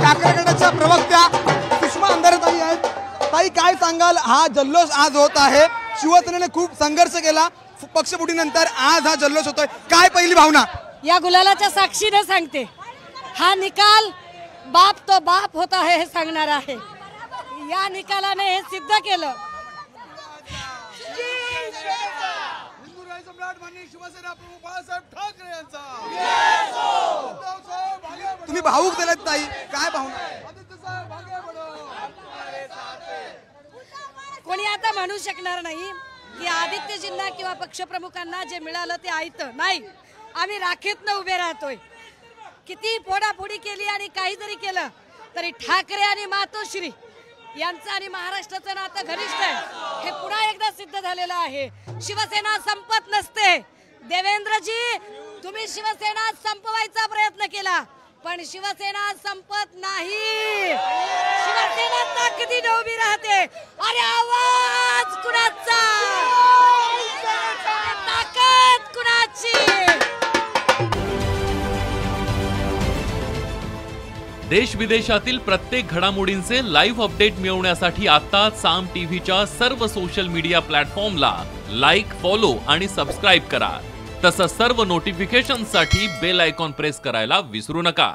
ठाकरे गटाच्या प्रवक्त्या सुषमा अंधारेताई आहेत। ताई, काय सांगाल, हा जल्लोष आज होत आहे, शिवसेनेने खूप संघर्ष केला, पक्षफुटीनंतर आज हा जल्लोष होतोय, काय पहिली भावना? या गुलालाच्या साक्षीने सांगते, हा निकाल बाप तो बाप होता है हे सांगणार आहे। या निकालाने हे सिद्ध केलं। तुम्ही भाऊक दिलेत ताई, काय भावना? कोणी आता म्हणू शकणार नाही की आदित्यजींना किंवा पक्षप्रमुखांना जे मिळालं ते आयतं नाही। आम्ही राखेतनं उभे राहतोय, किती फोडाफोडी केली आणि काही जरी केलं तरी ठाकरे आणि मातोश्री यांचं आणि महाराष्ट्राचं नातं घनिष्ठ आहे, हे पुन्हा एकदा सिद्ध झालेलं आहे। शिवसेना संपत नसते। देवेंद्रजी, तुम्ही शिवसेना संपवायचा प्रयत्न केला, पण शिवसेना संपत नाही। शिवसेना ताकदीने उभी राहते। अरे आवाज कुणाचा, ताकद कुणाची? देश विदेशातील प्रत्येक घडामोडींचे लाईव्ह अपडेट मिळवण्यासाठी आता साम टीव्हीच्या सर्व सोशल मीडिया प्लॅटफॉर्मला लाईक, फॉलो आणि सबस्क्राईब करा। तसंच सर्व नोटिफिकेशनसाठी बेल आयकॉन प्रेस करायला विसरू नका।